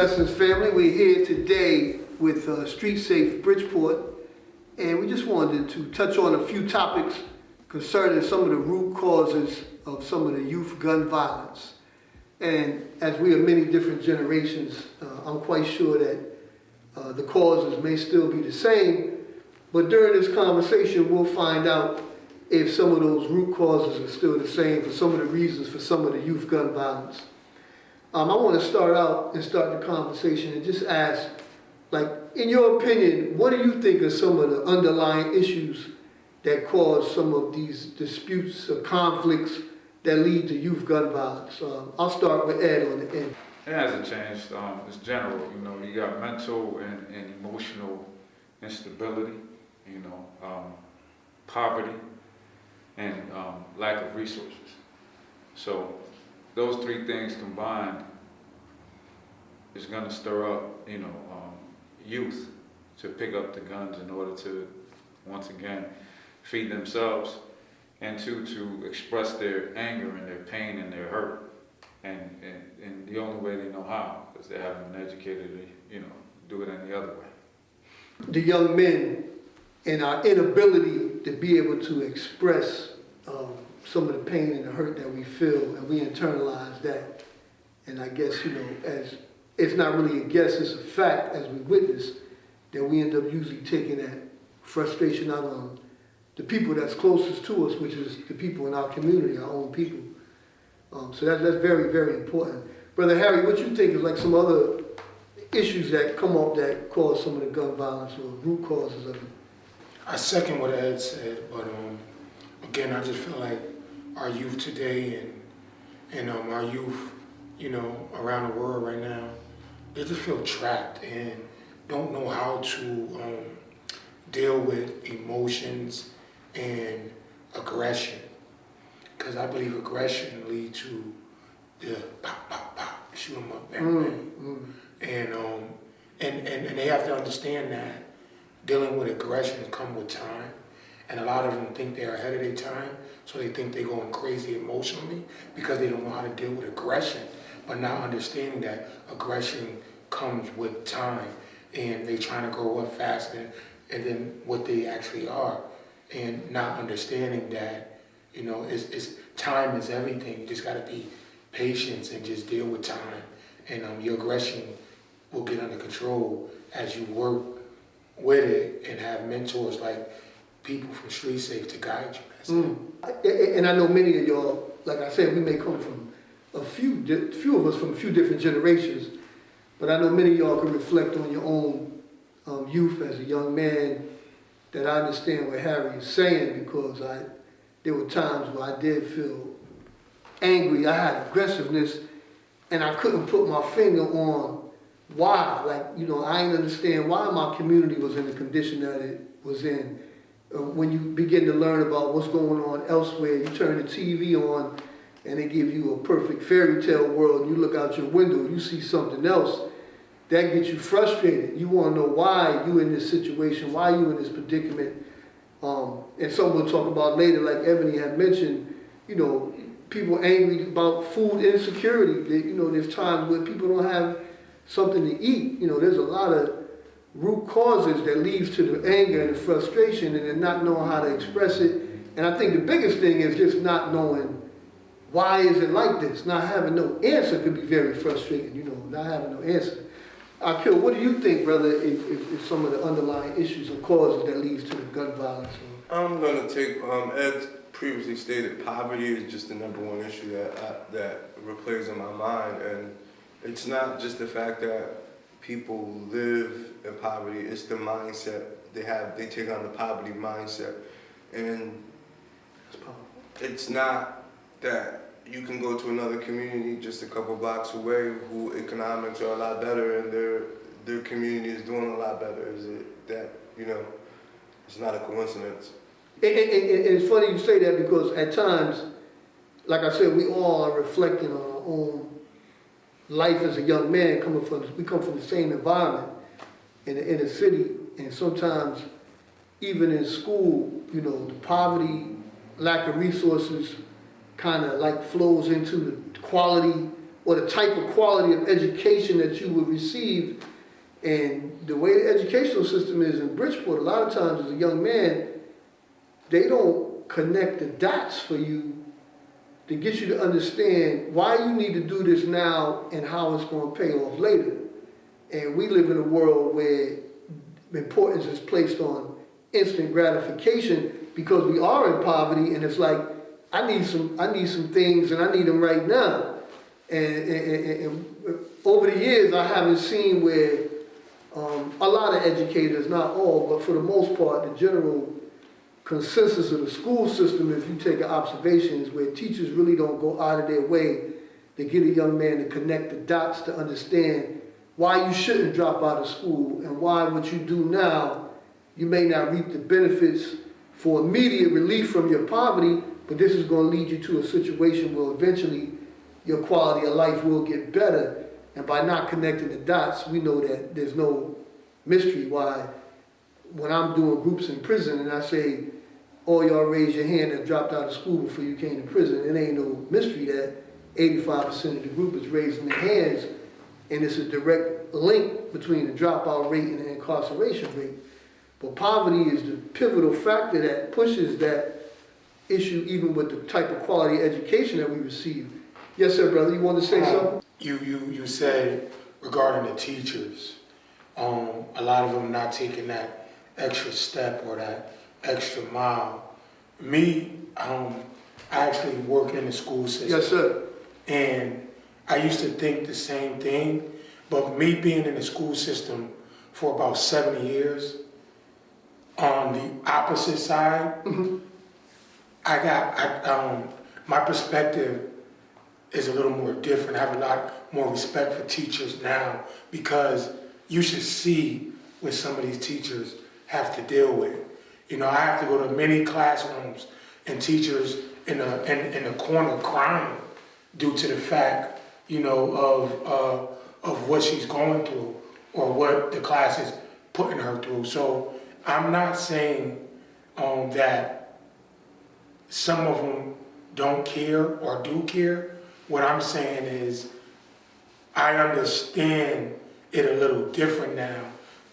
Blessings family, we're here today with Street Safe Bridgeport, and we just wanted to touch on a few topics concerning some of the root causes of some of the youth gun violence. And as we are many different generations, I'm quite sure that the causes may still be the same, but during this conversation we'll find out if some of those root causes are still the same for some of the reasons for some of the youth gun violence. I want to start the conversation and just ask, like, in your opinion, what do you think are some of the underlying issues that cause some of these disputes or conflicts that lead to youth gun violence? I'll start with Ed on the end. It hasn't changed. It's general. You got mental and emotional instability, poverty, and lack of resources. So those three things combined is going to stir up, youth to pick up the guns in order to, once again, feed themselves, and to express their anger and their pain and their hurt, and the only way they know how, because they haven't been educated to, do it any other way. The young men and our inability to be able to express some of the pain and the hurt that we feel, and we internalize that. And I guess, as it's not really a guess, it's a fact, as we witness, that we end up usually taking that frustration out on the people that's closest to us, which is the people in our community, our own people. So that's very, very important. Brother Harry, what you think is like some other issues that come up that cause some of the gun violence or root causes of it? I second what Ed said, but again, I just feel like our youth today and our youth, around the world right now, they just feel trapped and don't know how to deal with emotions and aggression. Because I believe aggression leads to the pop, pop, pop, shoot them up, bang, bang. And they have to understand that dealing with aggression comes with time. And a lot of them think they're ahead of their time, so they think they're going crazy emotionally because they don't know how to deal with aggression, but not understanding that aggression comes with time, and they're trying to grow up faster than what they actually are, and not understanding that, it's time is everything. You just got to be patient and just deal with time, and your aggression will get under control as you work with it and have mentors like people from Street Safe to guide you. And I know many of y'all, like I said, we may come from a few of us from a few different generations, but I know many of y'all can reflect on your own youth as a young man, that I understand what Harry is saying, because there were times where I did feel angry. I had aggressiveness, and I couldn't put my finger on why. I didn't understand why my community was in the condition that it was in. When you begin to learn about what's going on elsewhere, you turn the TV on and they give you a perfect fairy tale world, and you look out your window, you see something else, that gets you frustrated. You want to know why you in this situation, why you in this predicament. And some we'll talk about later, like Ebony had mentioned, people angry about food insecurity. There's times where people don't have something to eat. There's a lot of root causes that leads to the anger and the frustration, and then not knowing how to express it. And I think the biggest thing is just not knowing why is it like this. Not having no answer could be very frustrating, not having no answer. Akil, what do you think, brother, if some of the underlying issues or causes that leads to the gun violence? I'm going to take, Ed previously stated, poverty is just the number one issue that replays in my mind. And it's not just the fact that people live in poverty, it's the mindset they take on the poverty mindset. And it's not that you can go to another community just a couple blocks away who economics are a lot better and their community is doing a lot better. Is it that, it's not a coincidence. And it's funny you say that, because at times, like I said, we all are reflecting on our own life as a young man. We come from the same environment in the inner city, and sometimes even in school, the poverty, lack of resources kind of like flows into the quality or the type of quality of education that you would receive. And the way the educational system is in Bridgeport, a lot of times as a young man, they don't connect the dots for you to get you to understand why you need to do this now and how it's going to pay off later. And we live in a world where importance is placed on instant gratification because we are in poverty, and it's like, I need some things and I need them right now. And over the years, I haven't seen where a lot of educators, not all, but for the most part, the general consensus of the school system, if you take an observation, is where teachers really don't go out of their way to get a young man to connect the dots to understand why you shouldn't drop out of school and why what you do now, you may not reap the benefits for immediate relief from your poverty, but this is going to lead you to a situation where eventually your quality of life will get better. And by not connecting the dots, we know that there's no mystery why when I'm doing groups in prison and I say, all y'all raise your hand that dropped out of school before you came to prison, it ain't no mystery that 85% of the group is raising their hands, and it's a direct link between the dropout rate and the incarceration rate. But poverty is the pivotal factor that pushes that issue, even with the type of quality education that we receive. Yes, sir, brother, you want to say something? You said regarding the teachers, a lot of them not taking that extra step or that extra mile. Me, I actually work in the school system. Yes, sir. And I used to think the same thing, but me being in the school system for about 7 years, on the opposite side, my perspective is a little more different. I have a lot more respect for teachers now because you should see what some of these teachers have to deal with. You know, I have to go to many classrooms and teachers in the corner crying due to the fact, you know, of what she's going through or what the class is putting her through. So I'm not saying that some of them don't care or do care. What I'm saying is I understand it a little different now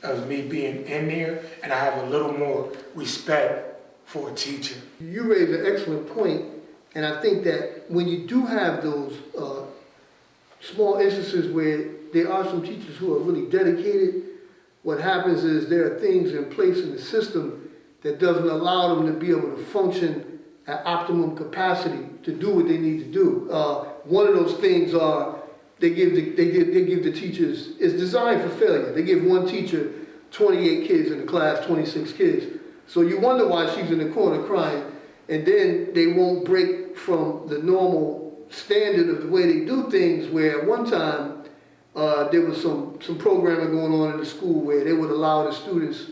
as me being in there, and I have a little more respect for a teacher. You raise an excellent point, and I think that when you do have those small instances where there are some teachers who are really dedicated, what happens is there are things in place in the system that doesn't allow them to be able to function at optimum capacity to do what they need to do. One of those things are they give the teachers, it's designed for failure. They give one teacher 28 kids in the class, 26 kids. So you wonder why she's in the corner crying, and then they won't break from the normal standard of the way they do things, where at one time there was some programming going on in the school where they would allow the students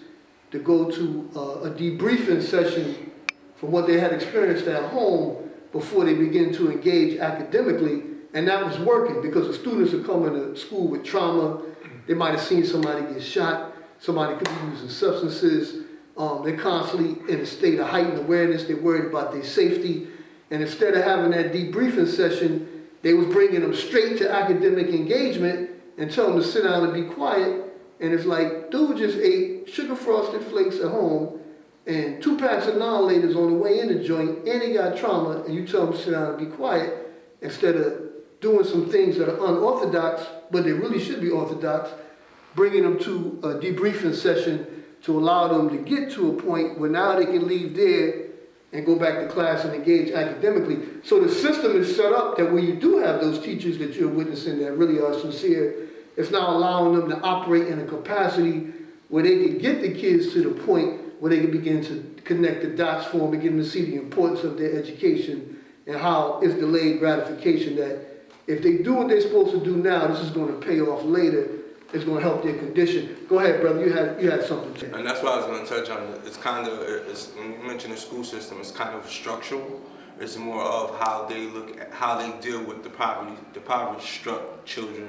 to go to a debriefing session from what they had experienced at home before they begin to engage academically. And that was working because the students are coming to school with trauma. They might have seen somebody get shot. Somebody could be using substances. They're constantly in a state of heightened awareness. They're worried about their safety. And instead of having that debriefing session, they was bringing them straight to academic engagement and telling them to sit down and be quiet. And it's like, dude just ate sugar frosted flakes at home and 2 packs of annihilators on the way in the joint, and he got trauma, and you tell them to sit down and be quiet instead of doing some things that are unorthodox, but they really should be orthodox, bringing them to a debriefing session to allow them to get to a point where now they can leave there and go back to class and engage academically. So the system is set up that when you do have those teachers that you're witnessing that really are sincere, it's now allowing them to operate in a capacity where they can get the kids to the point where they can begin to connect the dots for them, begin to see the importance of their education and how it's delayed gratification, that if they do what they're supposed to do now, this is going to pay off later. It's going to help their condition. Go ahead, brother. You had something to say. And that's what I was going to touch on. It's kind of, when you mention the school system, it's kind of structural. It's more of how they look at, how they deal with the poverty-struck children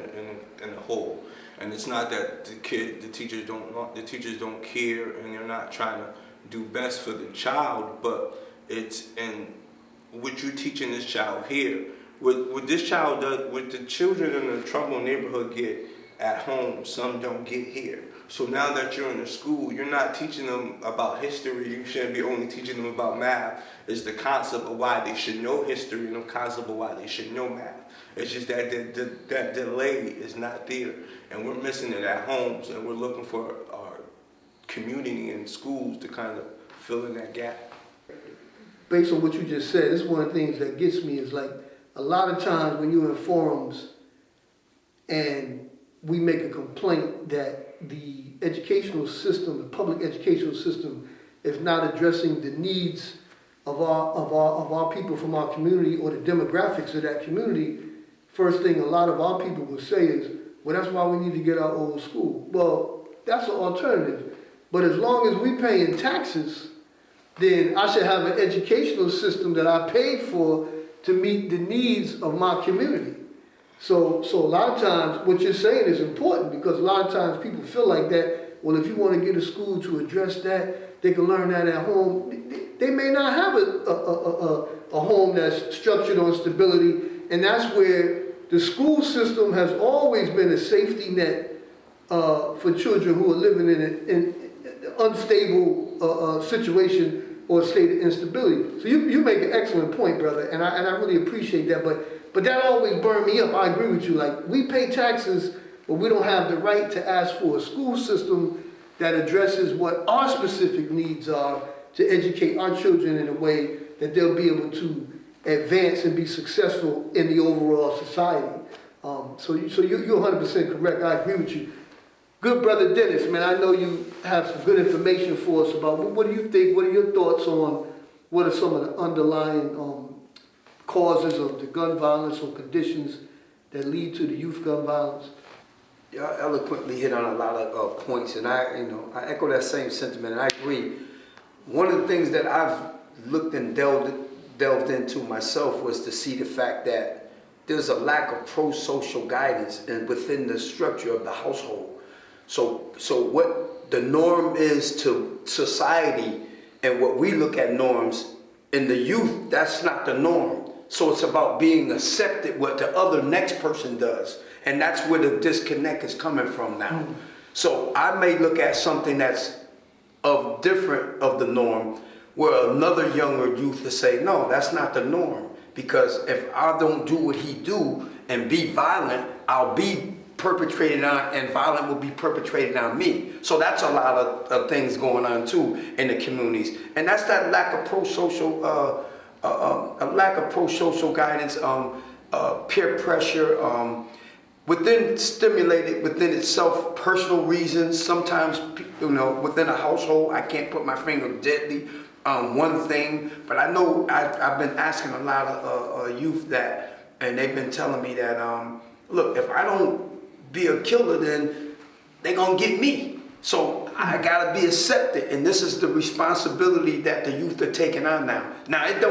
in the whole. And it's not that the teachers don't care and they're not trying to do best for the child, but it's in what you're teaching this child here what this child does, what the children in the troubled neighborhood get at home, some don't get here. So now that you're in the school, you're not teaching them about history. You shouldn't be only teaching them about math. It's the concept of why they should know history and the concept of why they should know math. It's just that that delay is not there. And we're missing it at homes, and we're looking for our community and schools to kind of fill in that gap. Based on what you just said, this is one of the things that gets me is like a lot of times when you're in forums and we make a complaint that the educational system, the public educational system, is not addressing the needs of our people from our community or the demographics of that community, first thing a lot of our people will say is, well, that's why we need to get our old school. Well, that's an alternative. But as long as we pay in taxes, then I should have an educational system that I pay for to meet the needs of my community. So a lot of times what you're saying is important, because a lot of times people feel like that, well, if you want to get a school to address that, they can learn that at home. They may not have a home that's structured on stability, and that's where the school system has always been a safety net for children who are living in an unstable situation or a state of instability. So you make an excellent point, brother, and I really appreciate that. But that always burned me up. I agree with you. Like, we pay taxes, but we don't have the right to ask for a school system that addresses what our specific needs are to educate our children in a way that they'll be able to advance and be successful in the overall society. So you're 100% correct. I agree with you. Good brother Dennis, man, I know you have some good information for us about what do you think, what are your thoughts on what are some of the underlying causes of the gun violence or conditions that lead to the youth gun violence? Y'all eloquently hit on a lot of points, and I echo that same sentiment, and I agree. One of the things that I've looked and delved into myself was to see the fact that there's a lack of pro-social guidance within the structure of the household. So what the norm is to society and what we look at norms in the youth, that's not the norm. So it's about being accepted what the other next person does. And that's where the disconnect is coming from now. So I may look at something that's different of the norm, where another younger youth will say, no, that's not the norm. Because if I don't do what he do and be violent, I'll be perpetrated on, and violent will be perpetrated on me. So that's a lot of things going on too in the communities. And that's that lack of pro-social, guidance, peer pressure, stimulated within itself, personal reasons. Sometimes, within a household, I can't put my finger deadly on one thing, but I know I've been asking a lot of youth that, and they've been telling me that, look, if I don't be a killer, then they gonna get me. So I gotta be accepted, and this is the responsibility that the youth are taking on now. Now it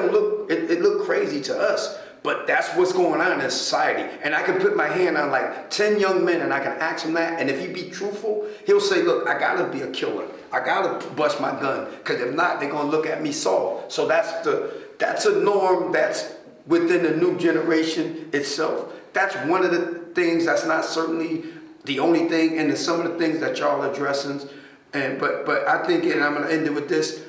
look crazy to us, but that's what's going on in society. And I can put my hand on like 10 young men and I can ask him that, and if he be truthful, he'll say, look, I gotta be a killer. I gotta bust my gun, because if not, they're gonna look at me soft. So that's a norm that's within the new generation itself. That's one of the things that's not certainly the only thing, and some of the things that y'all are addressing. But I think, and I'm gonna end it with this,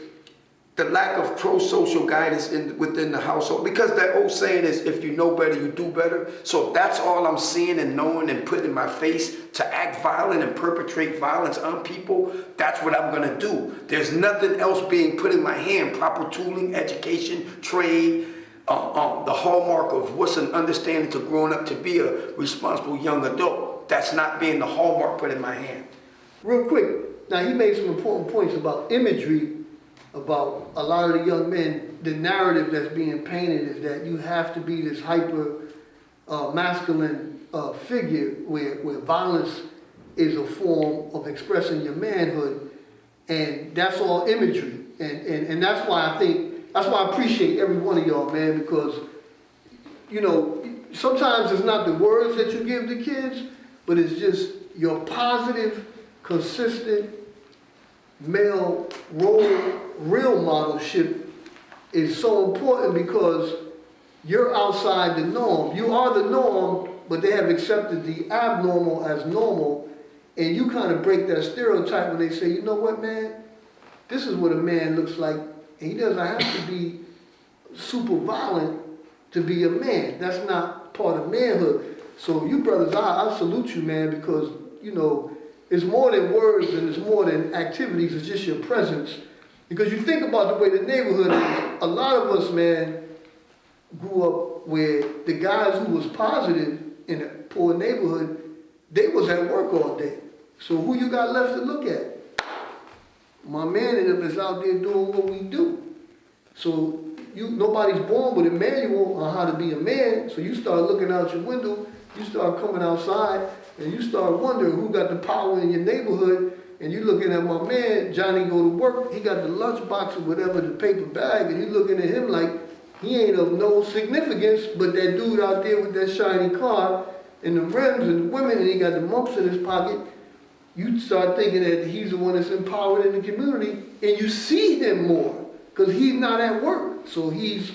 the lack of pro-social guidance within the household, because that old saying is, if you know better, you do better. So if that's all I'm seeing and knowing and putting in my face to act violent and perpetrate violence on people, that's what I'm gonna do. There's nothing else being put in my hand, proper tooling, education, trade, the hallmark of what's an understanding to growing up to be a responsible young adult. That's not being the hallmark put in my hand. Real quick, now he made some important points about imagery, about a lot of the young men. The narrative that's being painted is that you have to be this hyper masculine figure where violence is a form of expressing your manhood, and that's all imagery. And that's why I appreciate every one of y'all, man, because, sometimes it's not the words that you give the kids, but it's just your positive, consistent male real modelship is so important, because you're outside the norm. You are the norm, but they have accepted the abnormal as normal, and you kind of break that stereotype when they say, you know what, man, this is what a man looks like, and he doesn't have to be super violent to be a man. That's not part of manhood. So you brothers, I salute you, man, because, you know, it's more than words and it's more than activities, it's just your presence. Because you think about the way the neighborhood is, a lot of us, man, grew up where the guys who was positive in a poor neighborhood, they was at work all day. So who you got left to look at? My man and them is out there doing what we do. So nobody's born with a manual on how to be a man. So you start looking out your window, you start coming outside, and you start wondering who got the power in your neighborhood. And you looking at my man, Johnny go to work, he got the lunchbox or whatever, the paper bag, and you looking at him like he ain't of no significance, but that dude out there with that shiny car and the rims and the women, and he got the mumps in his pocket, you start thinking that he's the one that's empowered in the community, and you see him more, because he's not at work, so he's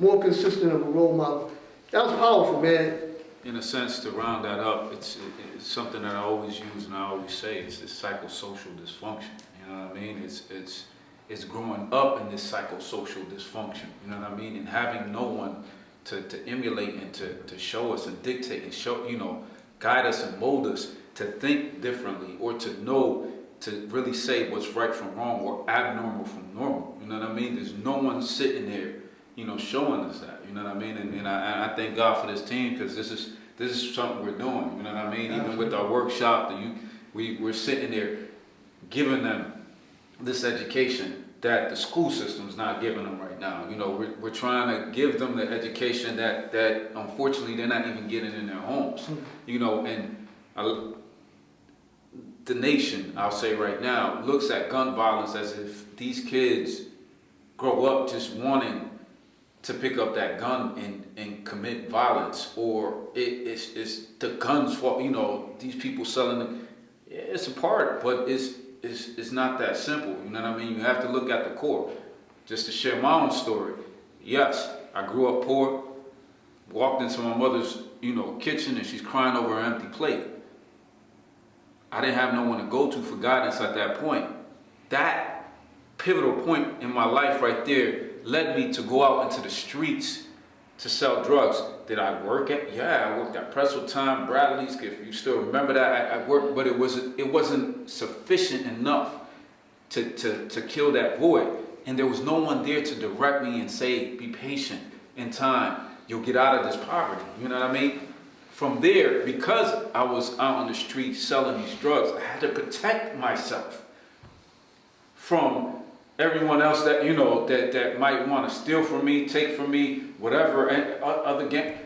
more consistent of a role model. That was powerful, man. In a sense, to round that up, it's something that I always use and I always say, it's this psychosocial dysfunction, you know what I mean? It's growing up in this psychosocial dysfunction, you know what I mean? And having no one to emulate and to show us and dictate and show, you know, guide us and mold us to think differently or to know, to really say what's right from wrong or abnormal from normal, you know what I mean? There's no one sitting there, you know, showing us that, you know what I mean? And I thank God for this team, because this is something we're doing, you know what I mean? Even with our workshop, we're sitting there giving them this education that the school system's not giving them right now. You know, we're trying to give them the education that unfortunately they're not even getting in their homes. You know, and the nation, I'll say right now, looks at gun violence as if these kids grow up just wanting to pick up that gun and commit violence, or it's the guns fault. You know, these people selling them. Yeah, it's a part, but it's not that simple. You know what I mean? You have to look at the core. Just to share my own story. Yes, I grew up poor. Walked into my mother's, you know, kitchen and she's crying over an empty plate. I didn't have no one to go to for guidance at that point. That pivotal point in my life right there led me to go out into the streets to sell drugs. Did I work at? Yeah, I worked at Pretzel Time, Bradley's, if you still remember that. I worked, but it wasn't sufficient enough to kill that void. And there was no one there to direct me and say, be patient, in time, you'll get out of this poverty. You know what I mean? From there, because I was out on the street selling these drugs, I had to protect myself from everyone else that, you know, that might want to steal from me, take from me, whatever, and other gang.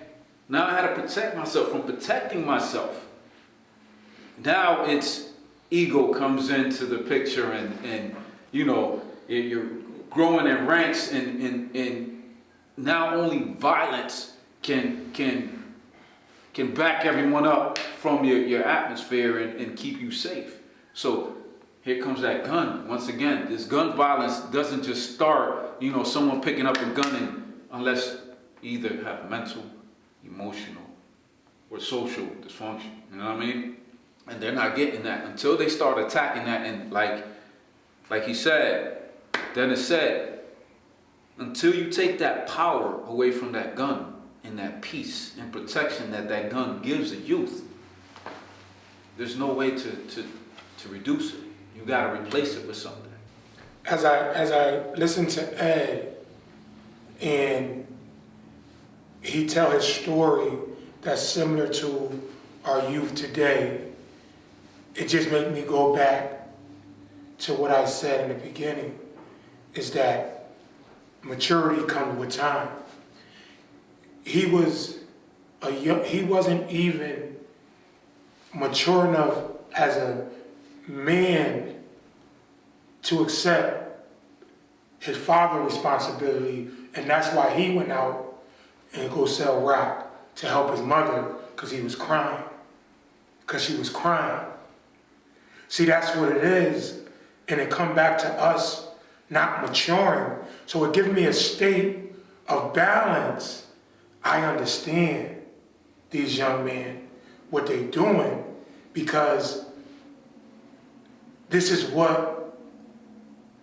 Now I had to protect myself from protecting myself. Now it's ego comes into the picture, and you know, you're growing in ranks, and now only violence can back everyone up from your atmosphere and keep you safe. So here comes that gun. Once again, this gun violence doesn't just start, you know, someone picking up a gun unless either have mental, emotional, or social dysfunction. You know what I mean? And they're not getting that until they start attacking that. And like he said, Dennis said, until you take that power away from that gun and that peace and protection that gun gives a youth, there's no way to reduce it. You got to replace it with something. As I listen to Ed and he tell his story that's similar to our youth today, it just made me go back to what I said in the beginning, is that maturity comes with time. He wasn't even mature enough as a man to accept his father's responsibility, and that's why he went out and go sell rock to help his mother, because he was crying, because she was crying. See, that's what it is, and it come back to us not maturing. So it gives me a state of balance I understand these young men, what they're doing, because this is what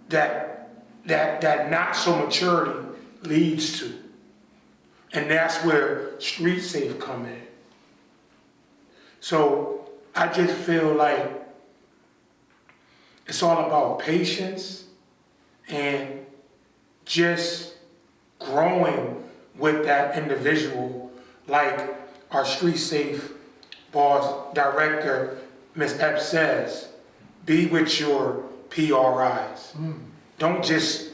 that not so maturity leads to. And that's where street safe come in. So I just feel like it's all about patience and just growing with that individual, like our street safe boss director, Ms. Epps says, be with your PRIs. Don't just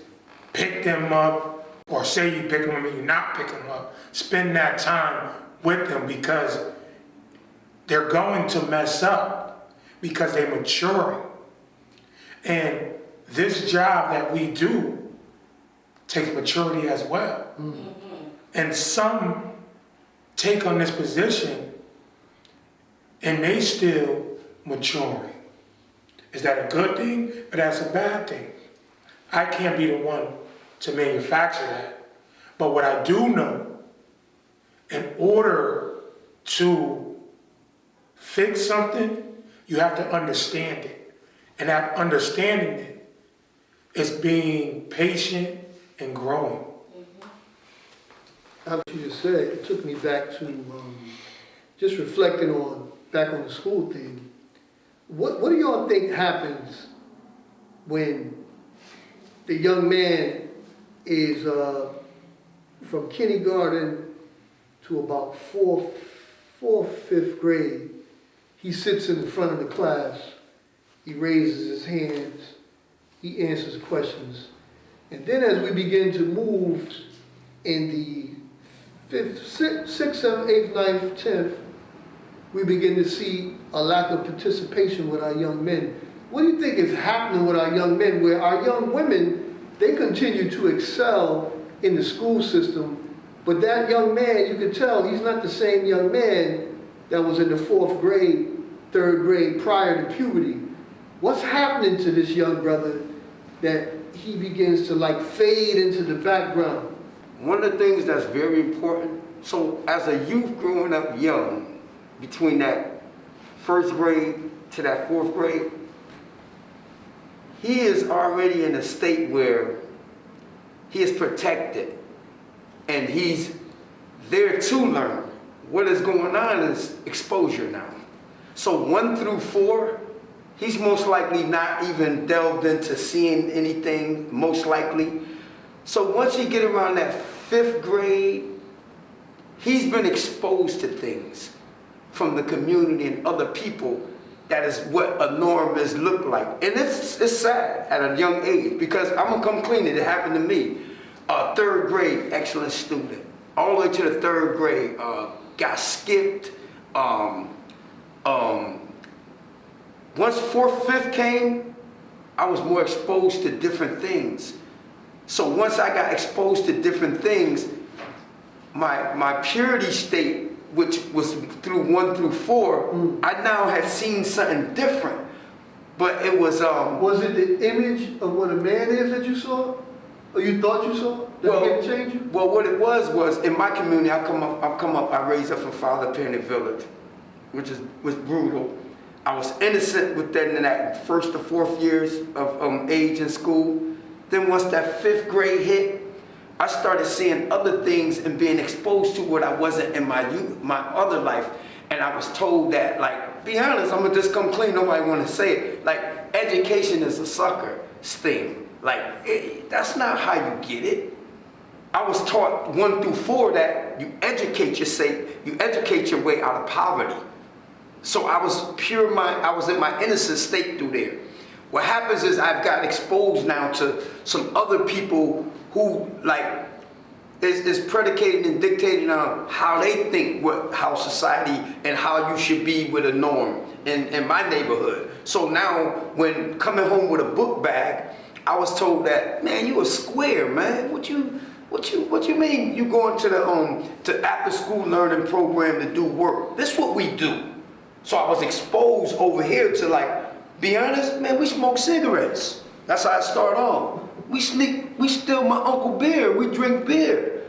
pick them up or say you pick them up and you not pick them up. Spend that time with them because they're going to mess up because they're maturing. And this job that we do takes maturity as well. And some take on this position and they still maturing. Is that a good thing or that's a bad thing? I can't be the one to manufacture that. But what I do know, in order to fix something, you have to understand it. And that understanding it is being patient and growing. How you just said, it took me back to just reflecting back on the school thing. What do y'all think happens when the young man is from kindergarten to about fourth, fifth grade? He sits in the front of the class, he raises his hands, he answers questions. And then as we begin to move in the 5th, 6th, 7th, 8th, 9th, 10th, we begin to see a lack of participation with our young men. What do you think is happening with our young men, where our young women, they continue to excel in the school system, but that young man, you can tell he's not the same young man that was in the 4th grade, 3rd grade prior to puberty. What's happening to this young brother that he begins to like fade into the background? One of the things that's very important, so as a youth growing up young, between that 1st grade to that 4th grade, he is already in a state where he is protected and he's there to learn. What is going on is exposure now. So 1 through 4, he's most likely not even delved into seeing anything, most likely. So once you get around that 5th grade, he's been exposed to things from the community and other people. That is what a norm is look like. And it's sad at a young age, because I'm gonna come clean, it happened to me. 3rd grade, excellent student. All the way to the 3rd grade, got skipped. Once 4th, 5th came, I was more exposed to different things. So once I got exposed to different things, my purity state, which was through 1 through 4, I now had seen something different. But it was Was it the image of what a man is that you saw? Or you thought you saw? That began to change you? Well, what it was in my community, I raised up in Father Penny Village, which was brutal. I was innocent within that 1st to 4th years of age in school. Then once that 5th grade hit, I started seeing other things and being exposed to what I wasn't in my youth, my other life. And I was told that, like, be honest, I'm gonna just come clean, nobody wanna say it. Like, education is a sucker thing. Like, that's not how you get it. I was taught 1 through 4 that you educate your way out of poverty. So I was I was in my innocent state through there. What happens is I've got exposed now to some other people who, like, is predicated and dictated on how they think how society and how you should be with a norm in my neighborhood. So now when coming home with a book bag, I was told that, man, you a square, man. What you mean you going to the to after school learning program to do work? This is what we do. So I was exposed over here to, like, be honest, man, we smoke cigarettes. That's how I start off. We steal my uncle beer, we drink beer.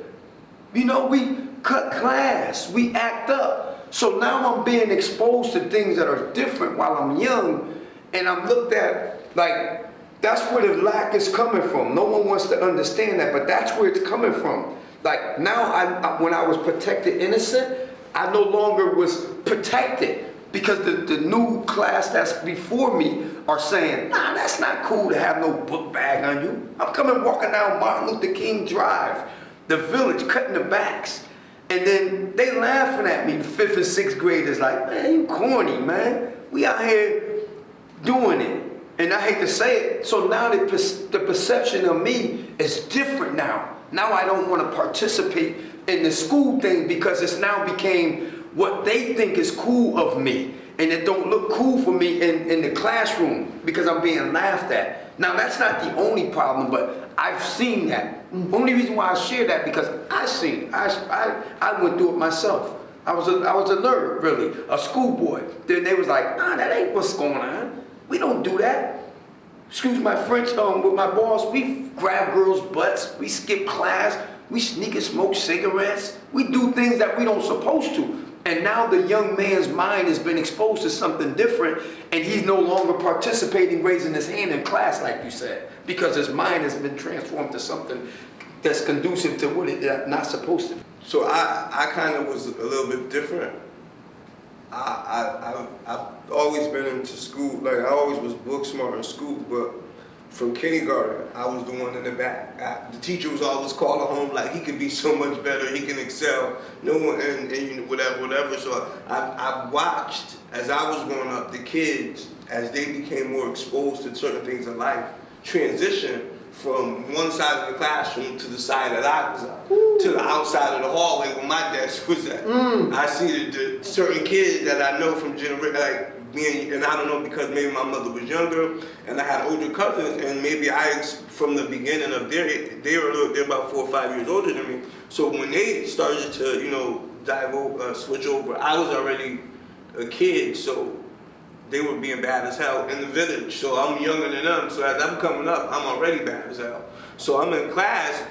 You know, we cut class, we act up. So now I'm being exposed to things that are different while I'm young, and I'm looked at like, that's where the lack is coming from. No one wants to understand that, but that's where it's coming from. Like now, when I was protected innocent, I no longer was protected because the new class that's before me are saying, nah, that's not cool to have no book bag on you. I'm coming walking down Martin Luther King Drive, the village, cutting the backs. And then they laughing at me, the 5th and 6th graders, like, man, you corny, man. We out here doing it. And I hate to say it, so now the perception of me is different now. Now I don't want to participate in the school thing because it's now became what they think is cool of me. And it don't look cool for me in the classroom because I'm being laughed at. Now that's not the only problem, but I've seen that. Only reason why I share that because I seen it. I went through it myself. I was a nerd, really, a schoolboy. Then they was like, nah, that ain't what's going on. We don't do that. Excuse my French, with my boss, we grab girls' butts, we skip class, we sneak and smoke cigarettes, we do things that we don't supposed to. And now the young man's mind has been exposed to something different, and he's no longer participating, raising his hand in class, like you said, because his mind has been transformed to something that's conducive to what it's not supposed to be. So I kind of was a little bit different. I've always been into school, like I always was book smart in school, but from kindergarten, I was the one in the back. The teacher was always calling home like he could be so much better, he can excel, no one, and you know, whatever. So I watched, as I was growing up, the kids, as they became more exposed to certain things in life, transition from one side of the classroom to the side that I was at, to the outside of the hallway where my desk was at. I see the certain kids that I know from like me, and I don't know because maybe my mother was younger and I had older cousins, and maybe from the beginning of they're about 4 or 5 years older than me. So when they started to, you know, switch over, I was already a kid, so they were being bad as hell in the village. So I'm younger than them, so as I'm coming up, I'm already bad as hell. So I'm in class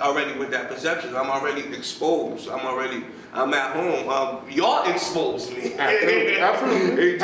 already with that perception. I'm already exposed. I'm at home. Y'all exposed me. Absolutely.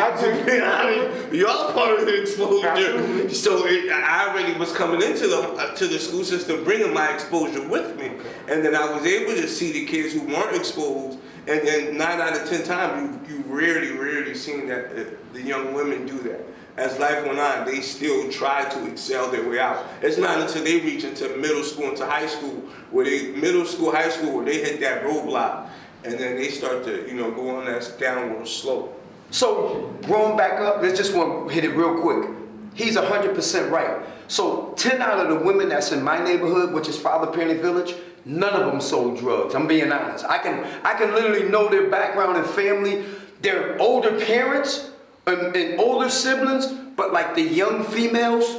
Y'all part of the exposure. So I already was coming into the school system bringing my exposure with me. And then I was able to see the kids who weren't exposed. And then 9 out of 10 times, you rarely seen that the young women do that. As life went on, they still try to excel their way out. It's not until they reach into middle school, into high school, high school, where they hit that roadblock, and then they start to, you know, go on that downward slope. So, growing back up, let's just want to hit it real quick. He's 100% right. So, 10 out of the women that's in my neighborhood, which is Father Penny Village, none of them sold drugs. I'm being honest. I can literally know their background and family, their older parents and older siblings, but like the young females,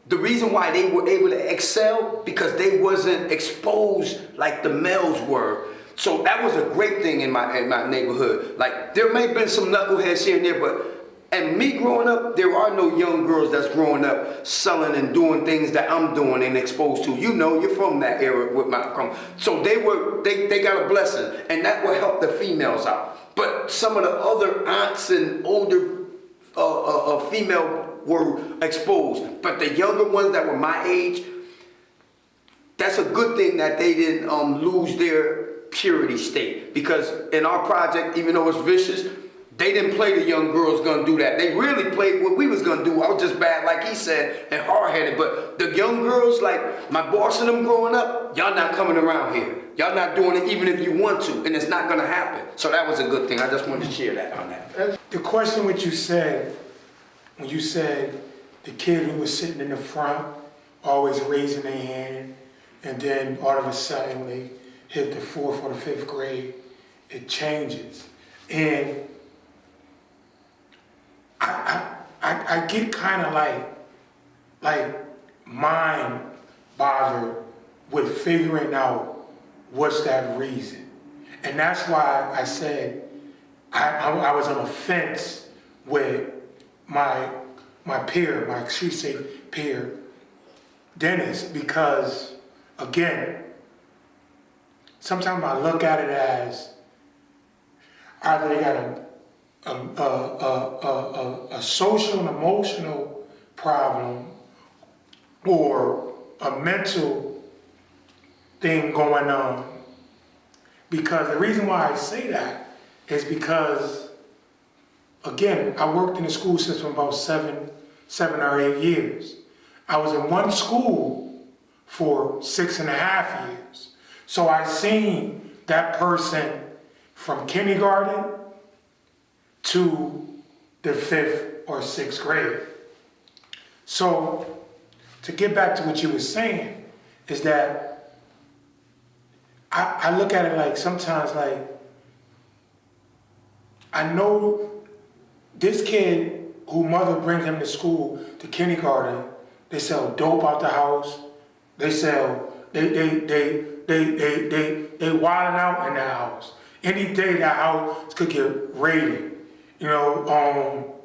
the reason why they were able to excel because they wasn't exposed like the males were. So that was a great thing in my neighborhood. Like there may have been some knuckleheads here and there, but and me growing up, there are no young girls that's growing up selling and doing things that I'm doing and exposed to. You know, you're from that era with my so they got a blessing, and that will help the females out. But some of the other aunts and older female were exposed, but the younger ones that were my age, that's a good thing that they didn't lose their purity state, because in our project, even though it's vicious, they didn't play the young girls gonna do that. They really played what we was gonna do. I was just bad, like he said, and hard-headed. But the young girls, like my boss and them growing up, y'all not coming around here. Y'all not doing it even if you want to, and it's not gonna happen. So that was a good thing. I just wanted to share that on that. The question what you said, when you said the kid who was sitting in the front, always raising their hand, and then all of a sudden when they hit the 4th or the 5th grade, it changes. And I get kind of like mind bothered with figuring out what's that reason. And that's why I said I was on a fence with my peer, my street safe peer, Dennis, because again, sometimes I look at it as either they got a social and emotional problem or a mental thing going on. Because the reason why I say that is because, again, I worked in the school system about seven or 8 years. I was in one school for 6.5 years. So I seen that person from kindergarten to the 5th or 6th grade. So to get back to what you were saying is that I look at it like sometimes like, I know this kid who mother brings him to school, to kindergarten, they sell dope out the house, they wilding out in the house. Any day that house could get raided. You know,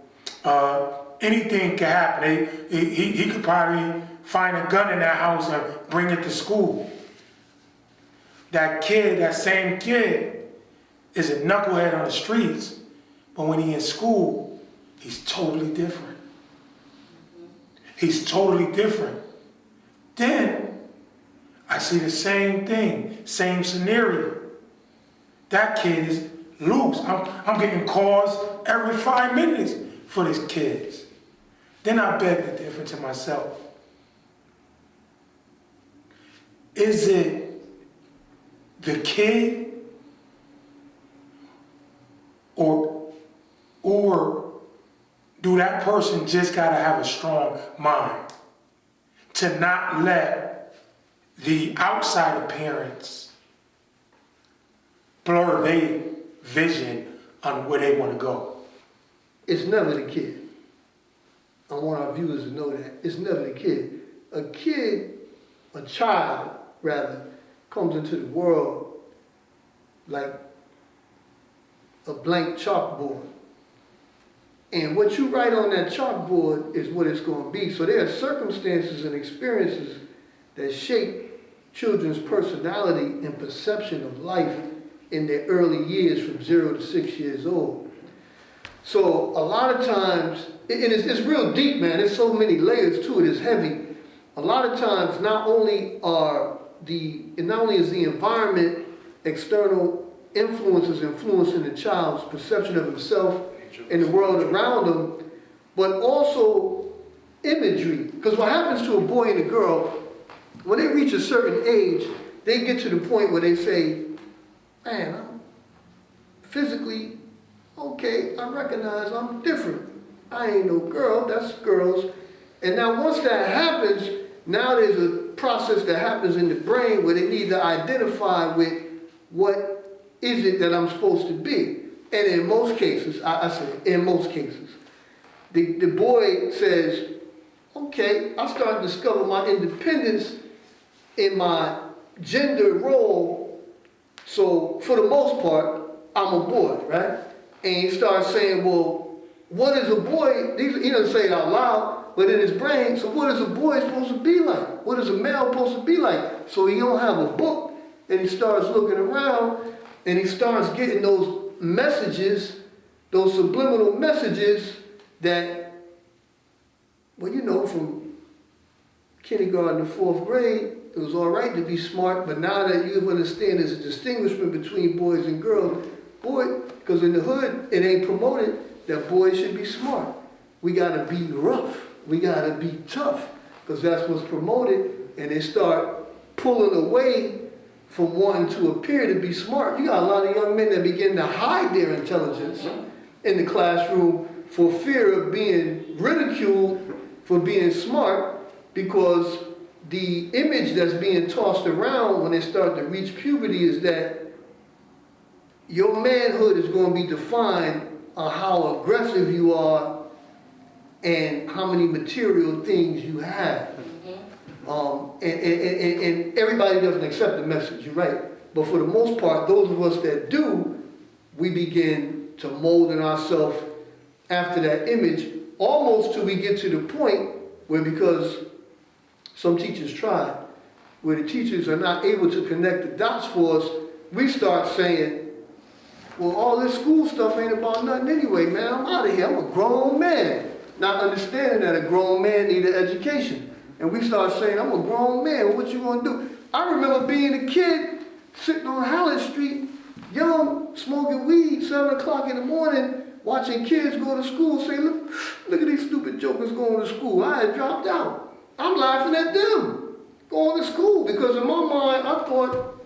anything can happen. He could probably find a gun in that house and bring it to school. That kid, that same kid, is a knucklehead on the streets, but when he's in school, he's totally different. He's totally different. Then, I see the same thing, same scenario. That kid is loose. I'm getting calls every 5 minutes for these kids. Then I beg the difference to myself. Is it the kid or do that person just gotta have a strong mind to not let the outside appearance blur their vision on where they want to go? It's never the kid. I want our viewers to know that. It's never the kid. A child, rather, comes into the world like a blank chalkboard. And what you write on that chalkboard is what it's going to be. So there are circumstances and experiences that shape children's personality and perception of life in their early years from 0 to 6 years old. So a lot of times, and it's real deep, man. There's so many layers to it. It's heavy. A lot of times, not only is the environment, external influences influencing the child's perception of himself and the world around them, but also imagery. Because what happens to a boy and a girl, when they reach a certain age, they get to the point where they say, man, I'm physically okay, I recognize I'm different. I ain't no girl, that's girls. And now once that happens, now there's a process that happens in the brain where they need to identify with what is it that I'm supposed to be. And in most cases, I say in most cases, the boy says, okay, I start to discover my independence in my gender role. So for the most part, I'm a boy, right? And he starts saying, well, what is a boy? He doesn't say it out loud, but in his brain, so what is a boy supposed to be like? What is a male supposed to be like? So he don't have a book, and he starts looking around, and he starts getting those messages, those subliminal messages that, well, you know, from kindergarten to 4th grade, it was all right to be smart, but now that you understand there's a distinguishment between boys and girls, because in the hood, it ain't promoted that boys should be smart. We gotta be rough. We gotta be tough, because that's what's promoted, and they start pulling away from wanting to appear to be smart. You got a lot of young men that begin to hide their intelligence in the classroom for fear of being ridiculed for being smart, because the image that's being tossed around when they start to reach puberty is that your manhood is going to be defined on how aggressive you are and how many material things you have. And everybody doesn't accept the message, you're right. But for the most part, those of us that do, we begin to mold in ourselves after that image, almost till we get to the point where, because some teachers try, where the teachers are not able to connect the dots for us, we start saying, well, all this school stuff ain't about nothing anyway, man. I'm out of here. I'm a grown man. Not understanding that a grown man need an education. And we start saying, I'm a grown man. Well, what you gonna do? I remember being a kid, sitting on Howland Street, young, smoking weed, 7 o'clock in the morning, watching kids go to school, saying, look at these stupid jokers going to school. I had dropped out. I'm laughing at them going to school because in my mind, I thought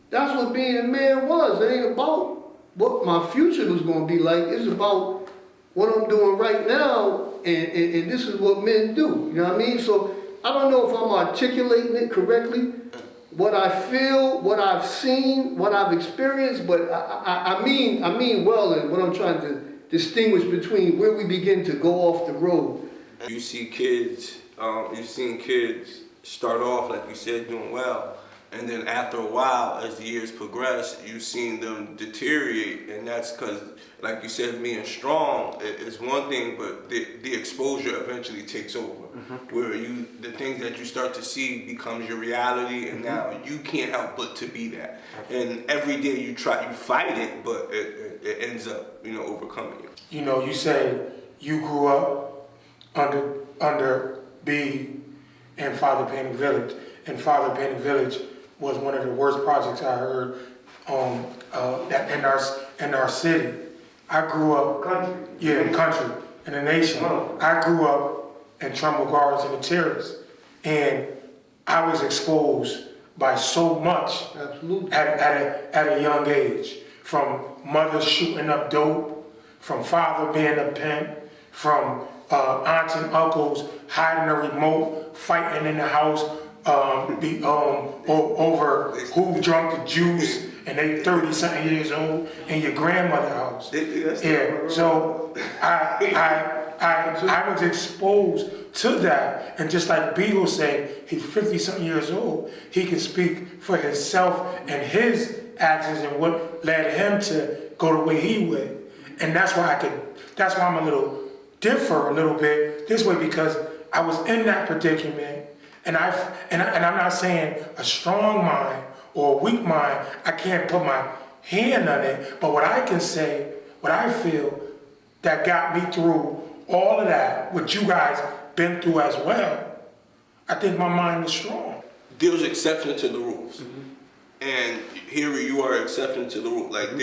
that's what being a man was. It ain't about what my future was going to be like. It's about what I'm doing right now, and this is what men do. You know what I mean? So I don't know if I'm articulating it correctly, what I feel, what I've seen, what I've experienced, but I mean well in what I'm trying to distinguish between where we begin to go off the road. You see kids, you've seen kids start off, like you said, doing well. And then after a while, as the years progress, you've seen them deteriorate. And that's because, like you said, being strong is one thing, but the exposure eventually takes over. Where the things that you start to see becomes your reality, and now you can't help but to be that. And every day you fight it, but it ends up, overcoming you. You know, you say you grew up under B and Father Painting Village, and Father Painting Village was one of the worst projects I heard that in our city. I grew up country in the nation. I grew up in Trumbull Gardens and the Terrace, and I was exposed by so much. Absolutely. At a young age, from mothers shooting up dope, from father being a pimp, from aunts and uncles hiding a remote, fighting in the house over who drunk the juice, and they 30-something years old in your grandmother's house. Yeah, so I was exposed to that, and just like Beagle said, he's 50-something years old. He can speak for himself and his actions and what led him to go the way he went, and that's why I'm a little bit this way, because I was in that predicament, and I'm not saying a strong mind or a weak mind. I can't put my hand on it, but what I can say, what I feel that got me through all of that, what you guys been through as well, I think my mind is strong. There's exception to the rules. And here you are exception to the rule. Like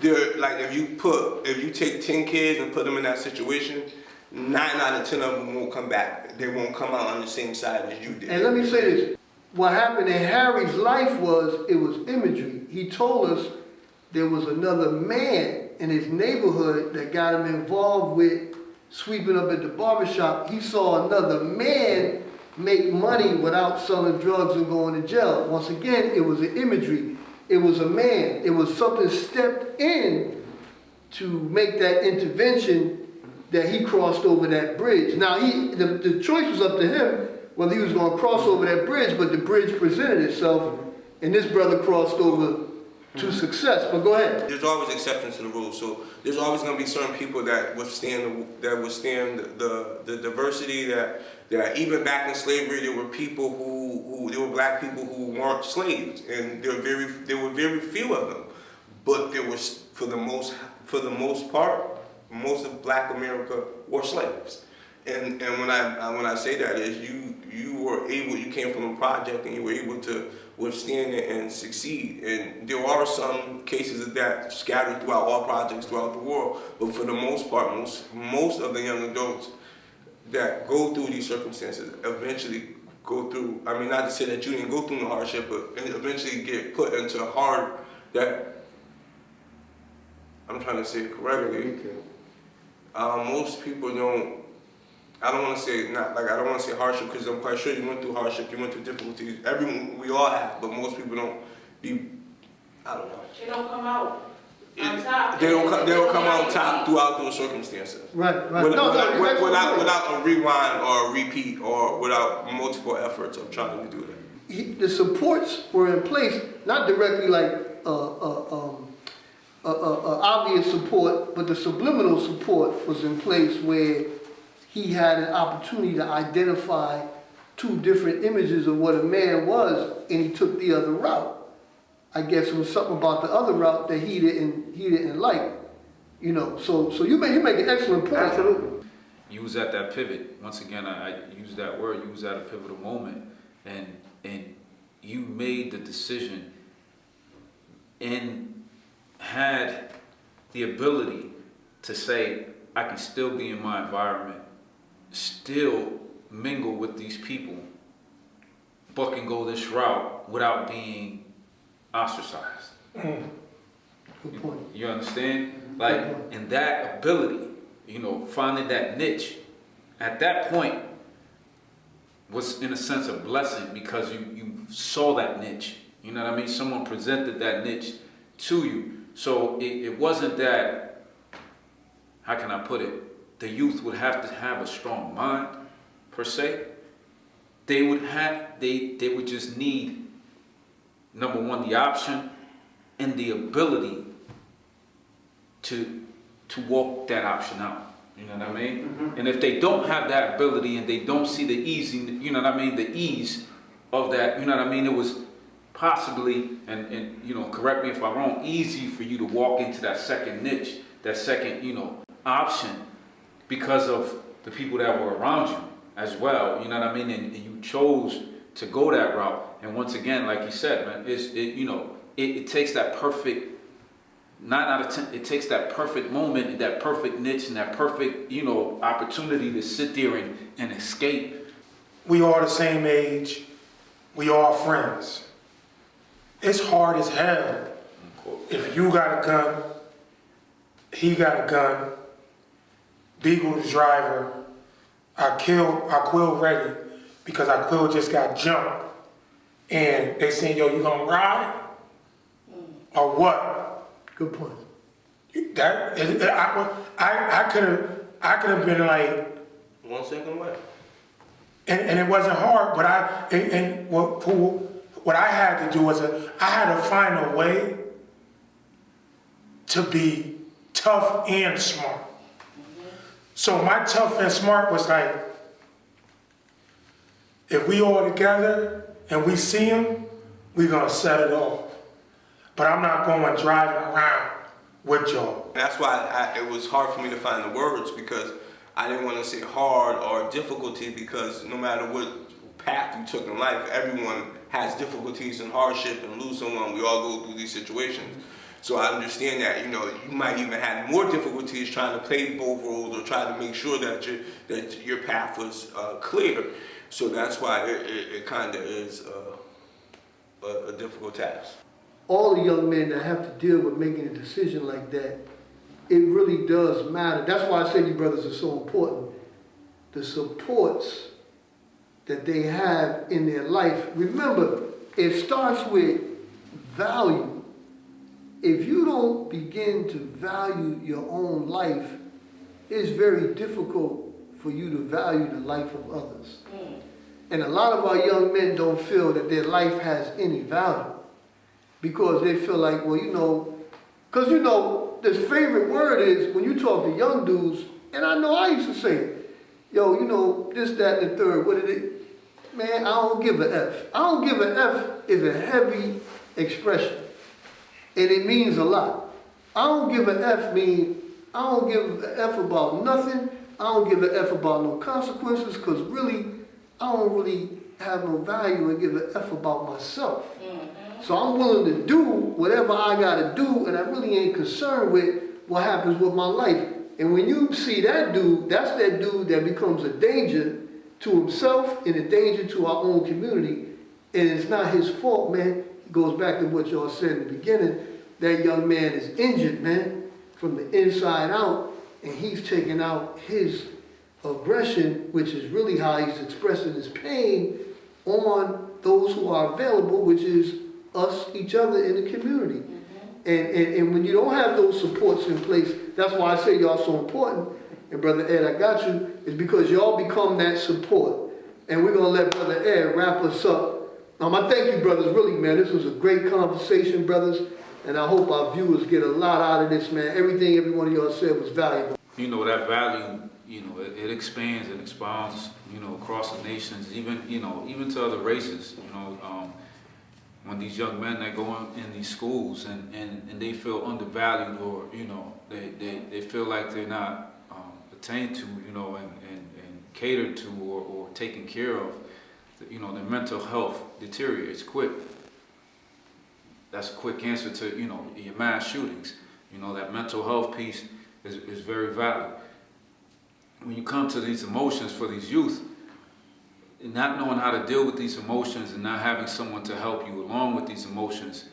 they're like if you take 10 kids and put them in that situation, 9 out of 10 of them won't come back. They won't come out on the same side as you did. And let me say this. What happened in Harry's life was imagery. He told us there was another man in his neighborhood that got him involved with sweeping up at the barbershop. He saw another man make money without selling drugs and going to jail. Once again, it was an imagery. It was a man. It was something stepped in to make that intervention that he crossed over that bridge. Now, the choice was up to him whether he was going to cross over that bridge, but the bridge presented itself, and this brother crossed over to success. But go ahead. There's always exceptions to the rules, so there's always going to be certain people that withstand the diversity. That even back in slavery, there were people who there were black people who weren't slaves, and there were very few of them. But there was for the most part, most of Black America were slaves. And when I say that is you came from a project and you were able to withstand it and succeed. And there are some cases of that scattered throughout all projects throughout the world, but for the most part, most of the young adults that go through these circumstances eventually go through, I mean, not to say that you didn't go through the hardship, but eventually get put into hard, that, I'm trying to say it correctly, most people don't, I don't want to say hardship, because I'm quite sure you went through hardship, you went through difficulties. We all have, but most people don't I don't know. They don't come out on top. They don't come out top throughout those circumstances. Right. Without a rewind or a repeat or without multiple efforts of trying to do that. The supports were in place, not directly like obvious support, but the subliminal support was in place where he had an opportunity to identify two different images of what a man was, and he took the other route. I guess it was something about the other route that he didn't like, you know. So you make an excellent point. Absolutely. You was at that pivot. Once again, I use that word. You was at a pivotal moment, and you made the decision and had the ability to say, I can still be in my environment, still mingle with these people, but can go this route without being ostracized. Good point. You understand? Like, and that ability, you know, finding that niche, at that point, was in a sense a blessing because you saw that niche. You know what I mean? Someone presented that niche to you. So it wasn't that, how can I put it? The youth would have to have a strong mind, per se. They would just need, number one, the option and the ability to walk that option out. You know what I mean? Mm-hmm. And if they don't have that ability and they don't see the easy, you know what I mean, the ease of that, you know what I mean, it was possibly, and you know, correct me if I'm wrong, easy for you to walk into that second niche, that second, you know, option because of the people that were around you as well, you know what I mean, and you chose to go that route. And once again, like you said, man, it takes that perfect, 9 out of 10, it takes that perfect moment, that perfect niche, and that perfect, you know, opportunity to sit there and escape. We all the same age. We all friends. It's hard as hell. If you got a gun, he got a gun, Beagle the driver, I Quill ready because I Quill just got jumped. And they saying, yo, you gonna ride? Or what? Good point. I could have been like 1 second away. and it wasn't hard, but what I had to do was I had to find a way to be tough and smart. So my tough and smart was like, if we all together and we see him, we gonna set it off. But I'm not going driving around with y'all. That's why it was hard for me to find the words, because I didn't want to say hard or difficulty, because no matter what path you took in life, everyone has difficulties and hardship and lose someone. We all go through these situations. So I understand that, you know, you might even have more difficulties trying to play both roles or try to make sure that your path was clear. So that's why it kind of is a difficult task. All the young men that have to deal with making a decision like that, it really does matter. That's why I say you brothers are so important. The supports that they have in their life. Remember, it starts with value. If you don't begin to value your own life, it's very difficult for you to value the life of others. And a lot of our young men don't feel that their life has any value because they feel like, well, you know, because you know, this favorite word is when you talk to young dudes, and I know I used to say it, yo, you know, this, that, and the third, what is it? Man, I don't give a F. I don't give a F is a heavy expression. And it means a lot. I don't give a F mean, I don't give a F about nothing. I don't give a F about no consequences, because really, I don't really have no value and give a F about myself. So I'm willing to do whatever I gotta do, and I really ain't concerned with what happens with my life. And when you see that dude, that's that dude that becomes a danger to himself and a danger to our own community. And it's not his fault, man. It goes back to what y'all said in the beginning. That young man is injured, man, from the inside out, and he's taking out his aggression, which is really how he's expressing his pain on those who are available, which is us, each other in the community. And when you don't have those supports in place, that's why I say y'all so important. And Brother Ed, I got you, is because y'all become that support. And we're gonna let Brother Ed wrap us up. I thank you, brothers, really, man. This was a great conversation, brothers. And I hope our viewers get a lot out of this, man. Everything every one of y'all said was valuable. You know, that value, you know, it expands and expounds, you know, across the nations, even, you know, even to other races, you know. when these young men that go in these schools and they feel undervalued, or they feel like they're not attained to, and catered to, or taken care of, their mental health deteriorates quick. That's a quick answer to your mass shootings. That mental health piece is very valid. When you come to these emotions for these youth, not knowing how to deal with these emotions and not having someone to help you along with these emotions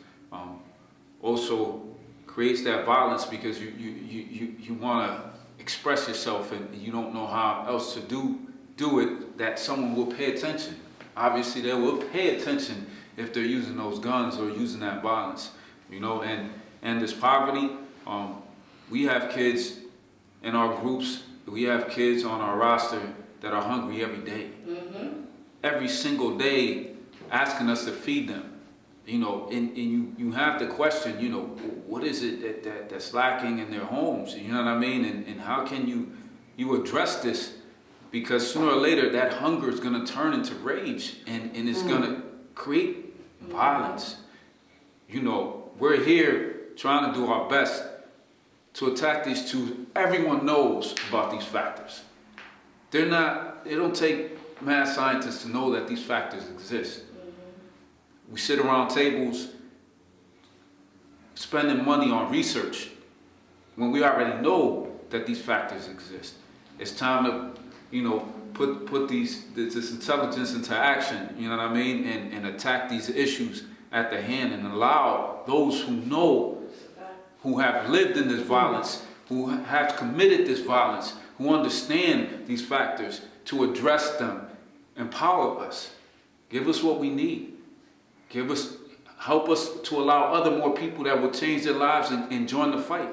also creates that violence, because you want to express yourself and you don't know how else to do it, that someone will pay attention. Obviously they will pay attention if they're using those guns or using that violence, and this poverty. We have kids in our groups, we have kids on our roster that are hungry every day. Every single day, asking us to feed them, and you have to question, what is it that's lacking in their homes, you know what I mean, and how can you address this, because sooner or later that hunger is going to turn into rage, and it's going to create violence. We're here trying to do our best to attack these two. Everyone knows about these factors. They don't take mad scientists to know that these factors exist. We sit around tables spending money on research when we already know that these factors exist. It's time to, put this intelligence into action, you know what I mean, and attack these issues at the hand, and allow those who know, who have lived in this violence, who have committed this violence, who understand these factors, to address them. Empower us. Give us what we need. Help us to allow other more people that will change their lives and join the fight.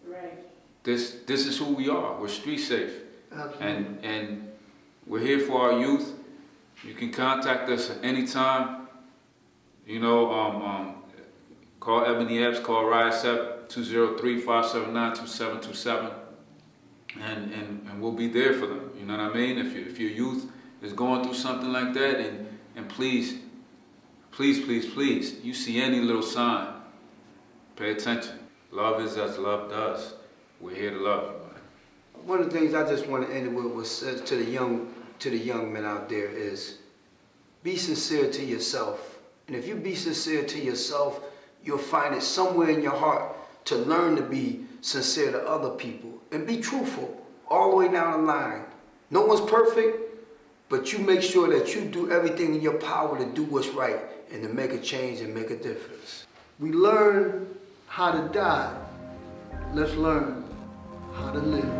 Right. This is who we are. We're street safe. Absolutely. And we're here for our youth. You can contact us at any time. Call Ebony Epps, call RISEP 203-579-2727. And we'll be there for them. You know what I mean? If your youth is going through something like that, and please, you see any little sign, pay attention. Love is as love does. We're here to love you. One of the things I just want to end with was to the young men out there is, be sincere to yourself. And if you be sincere to yourself, you'll find it somewhere in your heart to learn to be sincere to other people. And be truthful all the way down the line. No one's perfect, but you make sure that you do everything in your power to do what's right and to make a change and make a difference. We learn how to die. Let's learn how to live.